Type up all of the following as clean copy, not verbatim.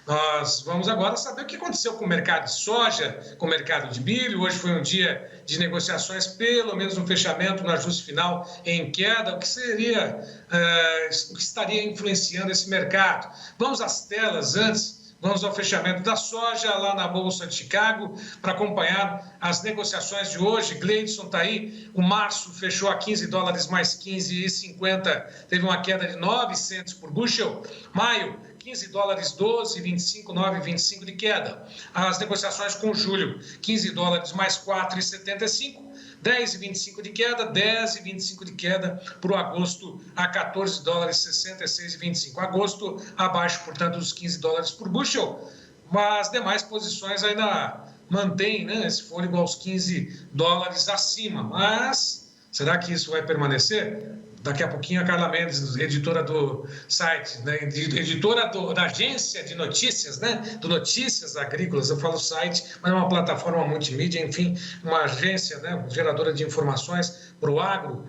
Nós vamos agora saber o que aconteceu com o mercado de soja, com o mercado de milho. Hoje foi um dia de negociações, pelo menos no fechamento, no ajuste final em queda, o que estaria influenciando esse mercado. Vamos às telas antes. Vamos ao fechamento da soja lá na Bolsa de Chicago para acompanhar as negociações de hoje. Gleidson está aí. O março fechou a $15 mais 15,50. Teve uma queda de 9 cents por bushel. Maio, $15, 12,25, 9,25 de queda. As negociações com julho, $15 mais 4,75. 10,25 de queda, 10,25 de queda para o agosto a $14, 66,25. Agosto abaixo, portanto, dos $15 por bushel, mas as demais posições ainda mantêm, né, esse fôlego aos $15 acima. Mas será que isso vai permanecer? Daqui a pouquinho a Carla Mendes, editora do site, né, editora da agência de notícias, né, do Notícias Agrícolas, eu falo site, mas é uma plataforma multimídia, enfim, uma agência, né, geradora de informações para o agro.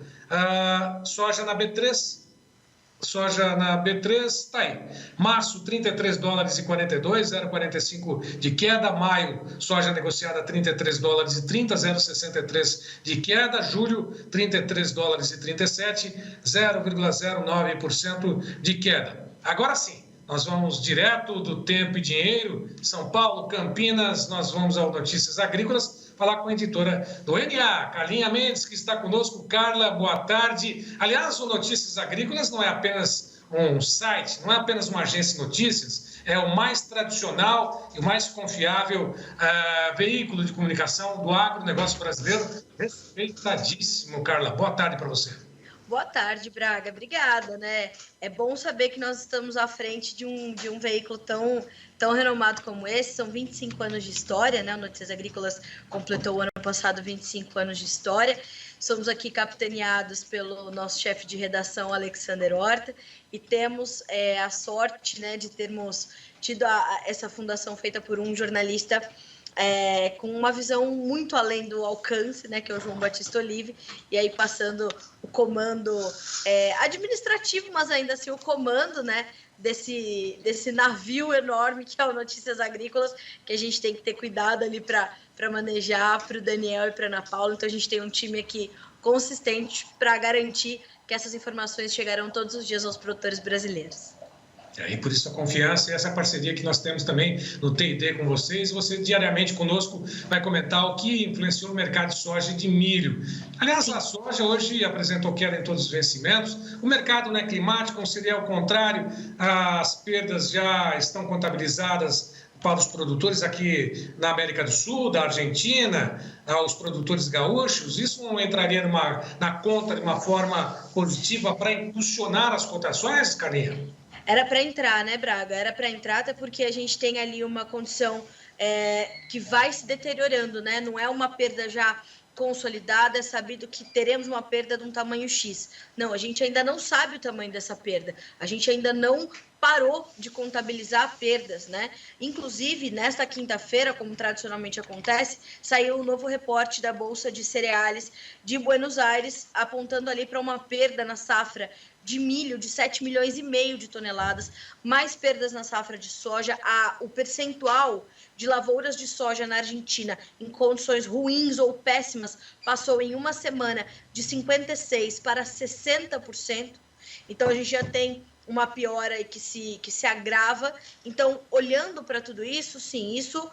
Soja na B3 está aí. Março, $33,42, 0,45 de queda. Maio, soja negociada $33,30, 0,63 de queda. Julho, $33,37, 0,09% de queda. Agora sim, nós vamos direto do Tempo e Dinheiro, São Paulo, Campinas, nós vamos ao Notícias Agrícolas, falar com a editora do NA, Carlinha Mendes, que está conosco. Carla, boa tarde. Aliás, o Notícias Agrícolas não é apenas um site, não é apenas uma agência de notícias, é o mais tradicional e o mais confiável veículo de comunicação do agronegócio brasileiro. Respeitadíssimo, Carla. Boa tarde para você. Boa tarde, Braga. Obrigada, né? É bom saber que nós estamos à frente de um veículo tão renomado como esse. São 25 anos de história, né? O Notícias Agrícolas completou o ano passado 25 anos de história. Somos aqui capitaneados pelo nosso chefe de redação, Alexander Horta, e temos a sorte, né, de termos tido essa fundação feita por um jornalista com uma visão muito além do alcance, né, que é o João Batista Olive, e aí passando o comando administrativo, mas ainda assim o comando, né, desse navio enorme que é o Notícias Agrícolas, que a gente tem que ter cuidado ali para manejar, para o Daniel e para a Ana Paula. Então a gente tem um time aqui consistente para garantir que essas informações chegarão todos os dias aos produtores brasileiros. E por isso a confiança e essa parceria que nós temos também no T&D com vocês. Você diariamente conosco vai comentar o que influenciou no mercado de soja e de milho. Aliás, a soja hoje apresentou queda em todos os vencimentos. O mercado não é climático, seria ao contrário. As perdas já estão contabilizadas para os produtores aqui na América do Sul, da Argentina, aos produtores gaúchos. Isso não entraria na conta de uma forma positiva para impulsionar as cotações, Carlinha? Era para entrar, né, Braga? Era para entrar, até porque a gente tem ali uma condição que vai se deteriorando, né? Não é uma perda já consolidada, é sabido que teremos uma perda de um tamanho X. Não, a gente ainda não sabe o tamanho dessa perda. A gente ainda não parou de contabilizar perdas, né? Inclusive, nesta quinta-feira, como tradicionalmente acontece, saiu um novo reporte da Bolsa de Cereais de Buenos Aires, apontando ali para uma perda na safra de milho de 7,5 milhões de toneladas, mais perdas na safra de soja. O percentual de lavouras de soja na Argentina em condições ruins ou péssimas passou em uma semana de 56% para 60%. Então, a gente já tem uma piora que se agrava. Então, olhando para tudo isso, sim, isso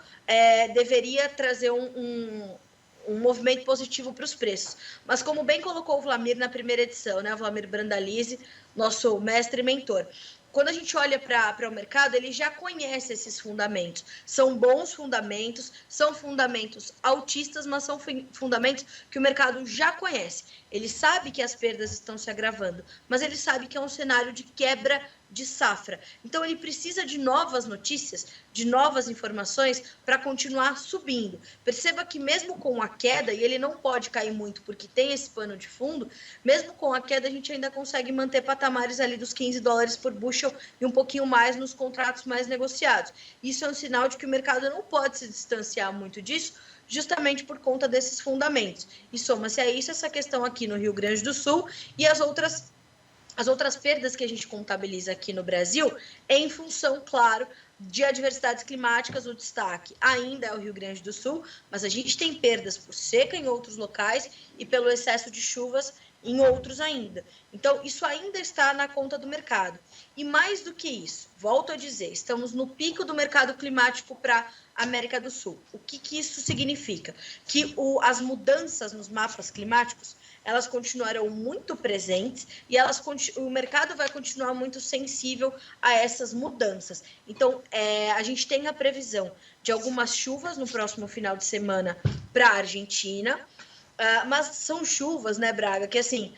deveria trazer um movimento positivo para os preços. Mas como bem colocou o Vlamir na primeira edição, né, o Vlamir Brandalize, nosso mestre e mentor, quando a gente olha para o mercado, ele já conhece esses fundamentos. São bons fundamentos, são fundamentos altistas, mas são fundamentos que o mercado já conhece. Ele sabe que as perdas estão se agravando, mas ele sabe que é um cenário de quebra de safra. Então, ele precisa de novas notícias, de novas informações para continuar subindo. Perceba que mesmo com a queda, e ele não pode cair muito porque tem esse pano de fundo, mesmo com a queda a gente ainda consegue manter patamares ali dos $15 por bushel e um pouquinho mais nos contratos mais negociados. Isso é um sinal de que o mercado não pode se distanciar muito disso, justamente por conta desses fundamentos. E soma-se a isso essa questão aqui no Rio Grande do Sul e as outras perdas que a gente contabiliza aqui no Brasil, em função, claro, de adversidades climáticas, o destaque ainda é o Rio Grande do Sul, mas a gente tem perdas por seca em outros locais e pelo excesso de chuvas em outros ainda. Então, isso ainda está na conta do mercado. E mais do que isso, volto a dizer, estamos no pico do mercado climático para a América do Sul. O que isso significa? Que as mudanças nos mapas climáticos, elas continuarão muito presentes e o mercado vai continuar muito sensível a essas mudanças. Então, a gente tem a previsão de algumas chuvas no próximo final de semana para a Argentina, mas são chuvas, né, Braga, que assim,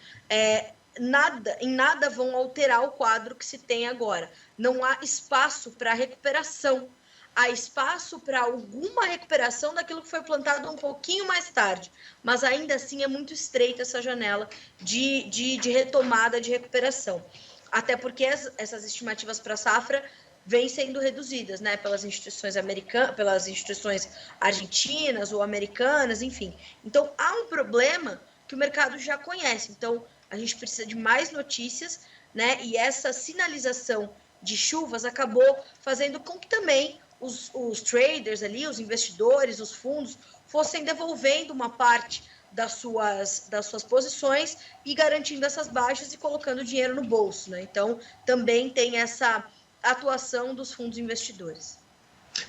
em nada vão alterar o quadro que se tem agora. Não há espaço para recuperação. Há espaço para alguma recuperação daquilo que foi plantado um pouquinho mais tarde, mas ainda assim é muito estreita essa janela de retomada, de recuperação. Até porque essas estimativas para a safra vêm sendo reduzidas, né, pelas instituições americanas, pelas instituições argentinas ou americanas, enfim. Então, há um problema que o mercado já conhece. Então, a gente precisa de mais notícias, né, e essa sinalização de chuvas acabou fazendo com que também os traders ali, os investidores, os fundos, fossem devolvendo uma parte das suas posições e garantindo essas baixas e colocando dinheiro no bolso, né? Então, também tem essa atuação dos fundos investidores.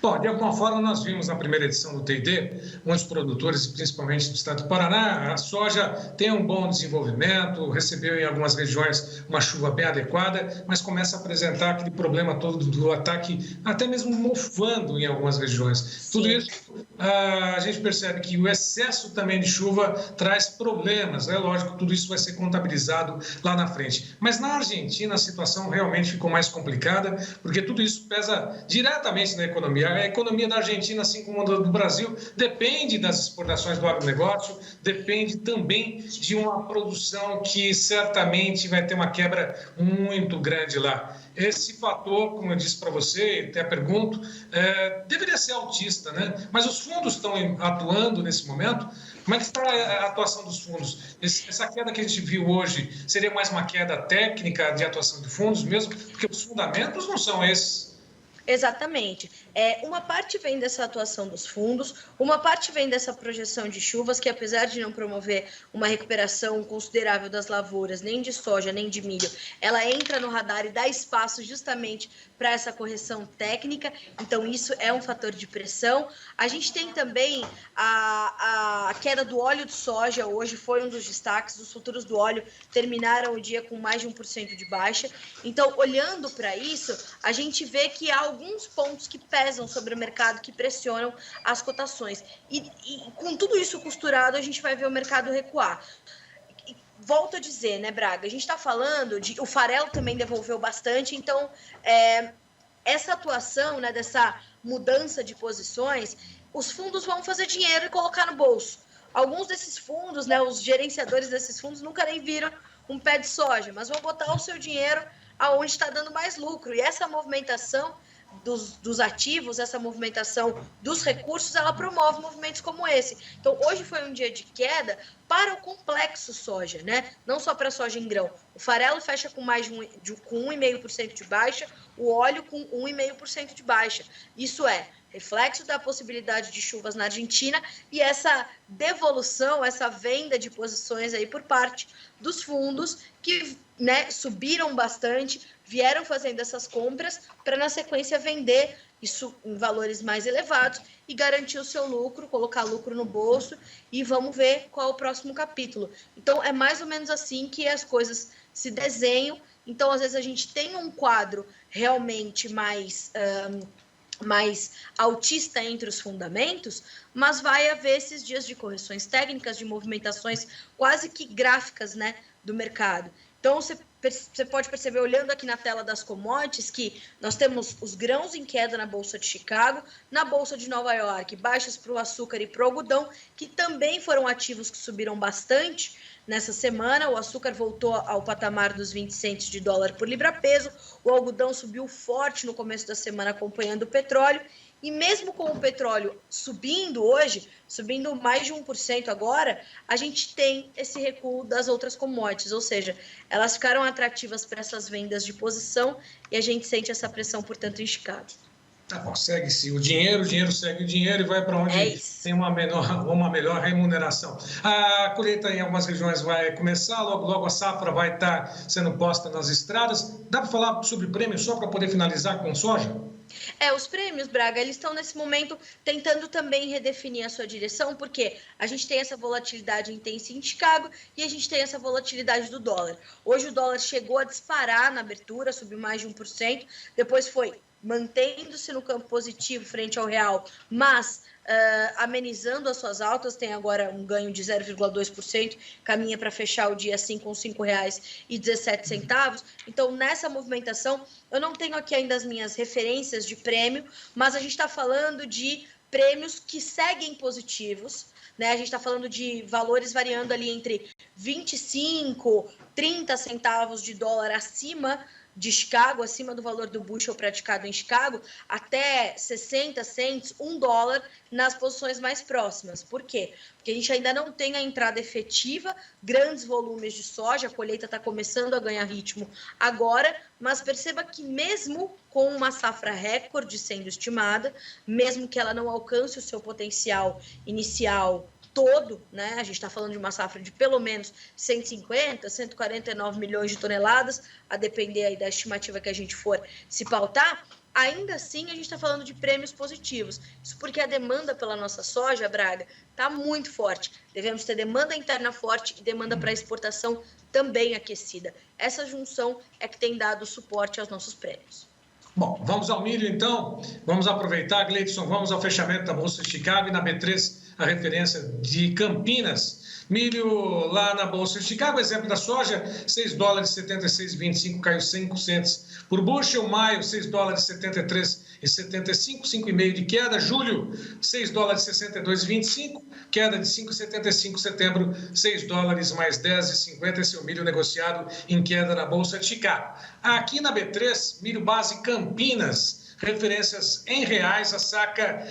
Bom, de alguma forma, nós vimos na primeira edição do TID, muitos produtores, principalmente do estado do Paraná, a soja tem um bom desenvolvimento, recebeu em algumas regiões uma chuva bem adequada, mas começa a apresentar aquele problema todo do ataque, até mesmo mofando em algumas regiões. Sim. Tudo isso, a gente percebe que o excesso também de chuva traz problemas, é lógico, tudo isso vai ser contabilizado lá na frente. Mas na Argentina a situação realmente ficou mais complicada, porque tudo isso pesa diretamente na economia. A economia da Argentina, assim como a do Brasil, depende das exportações do agronegócio, depende também de uma produção que certamente vai ter uma quebra muito grande lá. Esse fator, como eu disse para você, até pergunto, deveria ser altista, né? Mas os fundos estão atuando nesse momento. Como é que está a atuação dos fundos? Essa queda que a gente viu hoje seria mais uma queda técnica de atuação de fundos mesmo? Porque os fundamentos não são esses. Exatamente. Uma parte vem dessa atuação dos fundos, uma parte vem dessa projeção de chuvas, que apesar de não promover uma recuperação considerável das lavouras, nem de soja, nem de milho, ela entra no radar e dá espaço justamente para essa correção técnica, então isso é um fator de pressão. A gente tem também a queda do óleo de soja, hoje foi um dos destaques, os futuros do óleo terminaram o dia com mais de 1% de baixa, então olhando para isso, a gente vê que há alguns pontos que pesam sobre o mercado, que pressionam as cotações. E com tudo isso costurado, a gente vai ver o mercado recuar. E volto a dizer, né, Braga? A gente está falando de... O farelo também devolveu bastante, então essa atuação, né, dessa mudança de posições, os fundos vão fazer dinheiro e colocar no bolso. Alguns desses fundos, né, os gerenciadores desses fundos nunca nem viram um pé de soja, mas vão botar o seu dinheiro aonde está dando mais lucro. E essa movimentação dos ativos, essa movimentação dos recursos, ela promove movimentos como esse. Então, hoje foi um dia de queda para o complexo soja, né? Não só para a soja em grão. O farelo fecha com com 1,5% de baixa, o óleo com 1,5% de baixa. Isso é reflexo da possibilidade de chuvas na Argentina e essa devolução, essa venda de posições aí por parte dos fundos que, né, subiram bastante, vieram fazendo essas compras para na sequência vender isso em valores mais elevados e garantir o seu lucro, colocar lucro no bolso e vamos ver qual é o próximo capítulo. Então é mais ou menos assim que as coisas se desenham. Então às vezes a gente tem um quadro realmente mais altista entre os fundamentos, mas vai haver esses dias de correções técnicas, de movimentações quase que gráficas, né, do mercado. Então, você pode perceber, olhando aqui na tela das commodities, que nós temos os grãos em queda na Bolsa de Chicago, na Bolsa de Nova York, baixas para o açúcar e para o algodão, que também foram ativos que subiram bastante nessa semana. O açúcar voltou ao patamar dos 20 centes de dólar por libra-peso, o algodão subiu forte no começo da semana acompanhando o petróleo, e mesmo com o petróleo subindo hoje, subindo mais de 1% agora, a gente tem esse recuo das outras commodities, ou seja, elas ficaram atrativas para essas vendas de posição e a gente sente essa pressão, portanto, em Chicago. Tá bom, segue-se o dinheiro segue o dinheiro e vai para onde tem uma melhor remuneração. A colheita em algumas regiões vai começar, logo a safra vai estar sendo posta nas estradas. Dá para falar sobre prêmio só para poder finalizar com soja? Os prêmios, Braga, eles estão nesse momento tentando também redefinir a sua direção, porque a gente tem essa volatilidade intensa em Chicago e a gente tem essa volatilidade do dólar. Hoje o dólar chegou a disparar na abertura, subiu mais de 1%, depois foi mantendo-se no campo positivo frente ao real, mas amenizando as suas altas, tem agora um ganho de 0,2%, caminha para fechar o dia assim com R$ 5,17. Então, nessa movimentação, eu não tenho aqui ainda as minhas referências de prêmio, mas a gente está falando de prêmios que seguem positivos, né? A gente está falando de valores variando ali entre 25, 30 centavos de dólar acima de Chicago, acima do valor do bushel praticado em Chicago, até 60 cents, $1 nas posições mais próximas. Por quê? Porque a gente ainda não tem a entrada efetiva, grandes volumes de soja, a colheita está começando a ganhar ritmo agora, mas perceba que mesmo com uma safra recorde sendo estimada, mesmo que ela não alcance o seu potencial inicial todo, né? A gente está falando de uma safra de pelo menos 150, 149 milhões de toneladas, a depender aí da estimativa que a gente for se pautar, ainda assim a gente está falando de prêmios positivos. Isso porque a demanda pela nossa soja, Braga, está muito forte. Devemos ter demanda interna forte e demanda para exportação também aquecida. Essa junção é que tem dado suporte aos nossos prêmios. Bom, vamos ao milho então. Vamos aproveitar, Gleidson, vamos ao fechamento da Bolsa de Chicago e na B3 a referência de Campinas. Milho lá na Bolsa de Chicago, exemplo da soja, $6,76,25, caiu 5 cents por bushel. Maio, $6,73,75, 5,5 de queda. Julho, $6,62,25, queda de 5,75. Setembro, $6 mais 10,50. Esse é o milho negociado em queda na Bolsa de Chicago. Aqui na B3, milho base Campinas, referências em reais, a saca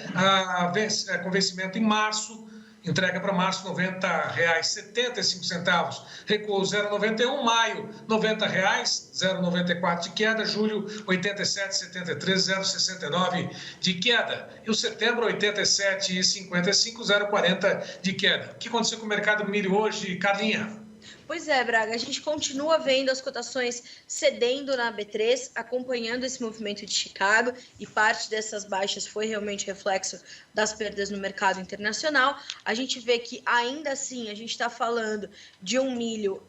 com vencimento em março, entrega para março R$ 90,75, recuou 0,91, maio R$ 90, 0,94 de queda, julho R$ 87,73, 0,69 de queda, e o setembro R$ 87,55, 0,40 de queda. O que aconteceu com o mercado do milho hoje, Carlinha? Pois é, Braga, a gente continua vendo as cotações cedendo na B3, acompanhando esse movimento de Chicago, e parte dessas baixas foi realmente reflexo das perdas no mercado internacional. A gente vê que ainda assim a gente está falando de um milho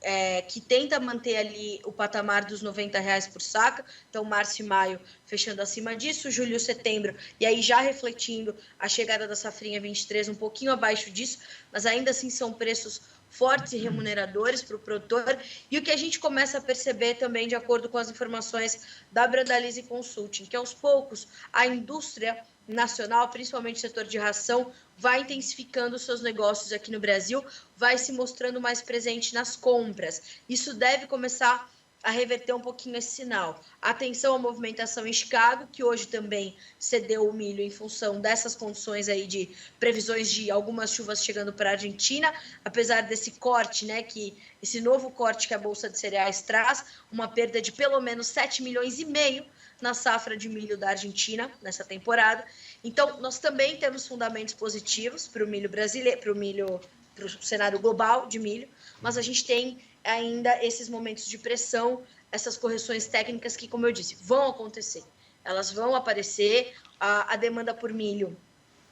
que tenta manter ali o patamar dos R$ 90 por saca, então março e maio fechando acima disso, julho e setembro, e aí já refletindo a chegada da safrinha 23 um pouquinho abaixo disso, mas ainda assim são preços fortes e remuneradores para o produtor, e o que a gente começa a perceber também, de acordo com as informações da Brandalize Consulting, que aos poucos a indústria nacional, principalmente o setor de ração, vai intensificando seus negócios aqui no Brasil, vai se mostrando mais presente nas compras. Isso deve começar a reverter um pouquinho esse sinal. Atenção à movimentação em Chicago, que hoje também cedeu o milho em função dessas condições aí de previsões de algumas chuvas chegando para a Argentina, apesar desse corte, né, esse novo corte que a Bolsa de Cereais traz, uma perda de pelo menos 7,5 milhões na safra de milho da Argentina nessa temporada. Então, nós também temos fundamentos positivos para o milho brasileiro, para o cenário global de milho, mas a gente tem ainda esses momentos de pressão, essas correções técnicas que, como eu disse, vão acontecer. Elas vão aparecer, a demanda por milho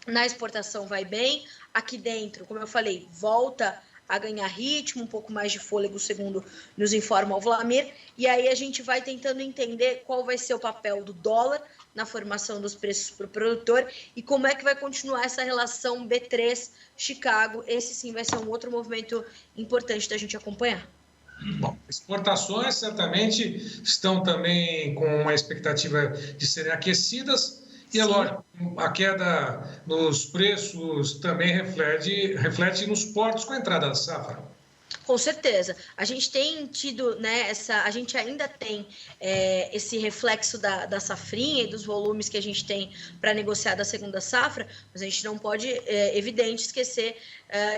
na exportação vai bem, aqui dentro, como eu falei, volta a ganhar ritmo, um pouco mais de fôlego, segundo nos informa o Vlamir, e aí a gente vai tentando entender qual vai ser o papel do dólar na formação dos preços para o produtor e como é que vai continuar essa relação B3 Chicago. Esse sim vai ser um outro movimento importante da gente acompanhar. Bom, exportações certamente estão também com uma expectativa de serem aquecidas, e é lógico, a queda nos preços também reflete nos portos com a entrada da safra. Com certeza. A gente tem tido, né, a gente ainda tem esse reflexo da safrinha e dos volumes que a gente tem para negociar da segunda safra, mas a gente não pode, evidente, esquecer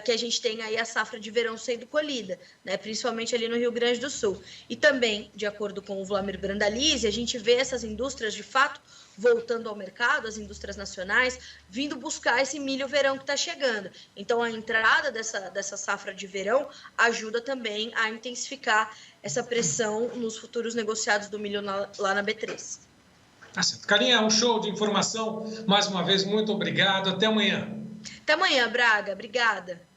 que a gente tem aí a safra de verão sendo colhida, né, principalmente ali no Rio Grande do Sul. E também, de acordo com o Vlamir Brandalize, a gente vê essas indústrias, de fato, voltando ao mercado, as indústrias nacionais, vindo buscar esse milho verão que está chegando. Então, a entrada dessa safra de verão ajuda também a intensificar essa pressão nos futuros negociados do milho lá na B3. Tá certo. Carinha, um show de informação. Mais uma vez, muito obrigado. Até amanhã. Até amanhã, Braga. Obrigada.